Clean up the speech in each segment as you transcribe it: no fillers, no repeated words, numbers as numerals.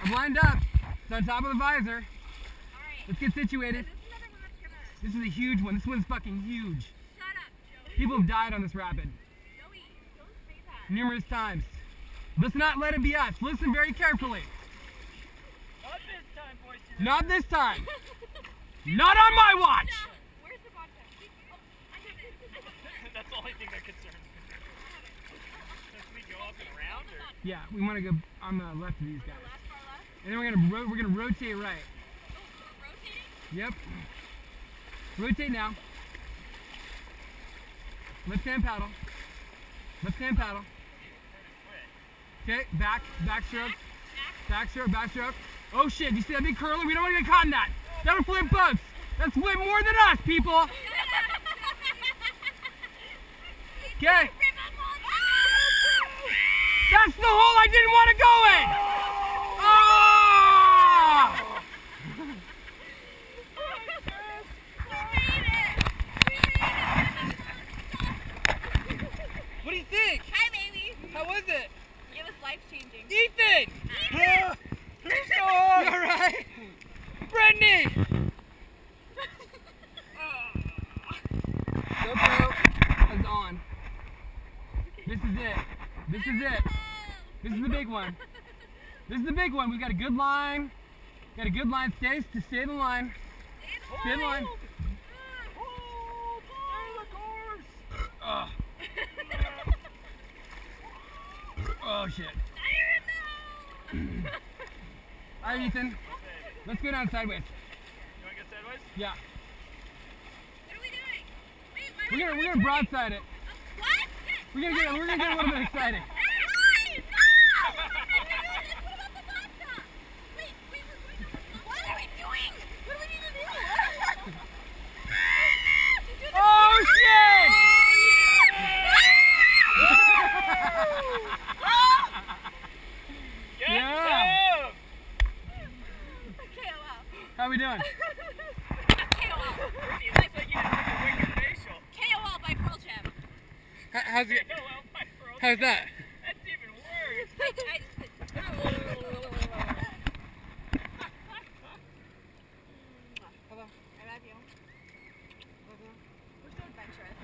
We're lined up. It's on top of the visor. Let's get situated. This is a huge one. This one's fucking huge. Shut up, Joey. People have died on this rapid. Joey, don't say that. Numerous times. Let's not let it be us. Listen very carefully. Not this time, boys. Not this time. Not on my watch. Where's the vodka? Oh, I got it. That's the only thing that concerns me. Should we go up and around, or? Yeah, we want to go on the left of these guys. Left, far left. And then we're gonna rotate right. Oh, we're rotating? Yep. Rotate now. Left hand paddle. Left hand paddle. Okay, back stroke. Back stroke, back stroke. Oh shit, you see that big curler? We don't want to get caught in that. That'll flip boats. That's flip more than us, people. Okay. That's the hole I didn't want to go in. Ah! What do you think? Hi, baby. How was it? It was life-changing. Ethan! You alright? Brittany! GoPro is on. This is it. This is it. This is the big one. This is the big one. We got a good line. Got a good line. Stay in the line. Stay in the line. Oh shit. Alright, Ethan. Let's go down sideways. You want to go sideways? Yeah. What are we doing? Wait, We're gonna broadside it. what? We're gonna get a little bit excited. Hey, no! What about the vodka? Wait, we're going to... What are we doing? What do we need to do? Oh shit! Yeah. KOL. How we doing? KOL. It looks like you just took a wicked facial. KOL by Pearl Jam. How's it? No, well, my bro. How's that? That's even worse. Hello. I love you. We're so adventurous.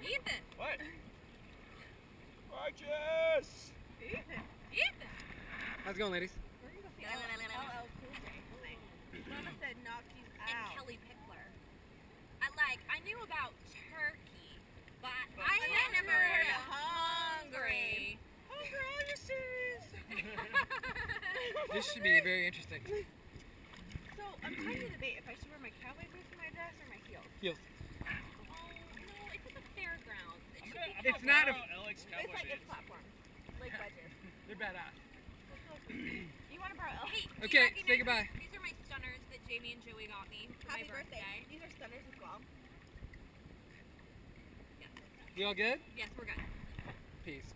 Ethan. What? Righteous! Ethan. Ethan. How's it going, ladies? We're going to see LL Cool J. Mama said knock you out. And Kelly Pickler. I knew about Turkey, but I had never heard of Hungary. Hungry, are you serious? This should be very interesting. So, I'm trying to debate if I should wear my cowboy boots in my dress or my heels. Heels. Oh, no, it's at the fairgrounds. It should be It's not a- Alex It's Cowboy like shades. it's platforms. Like wedges. They're badass. You want to borrow? Hey, Okay, say goodbye. These are my stunners that Jamie and Joey got me for my birthday. These are stunners as well. You all good? Yes, we're good. Peace.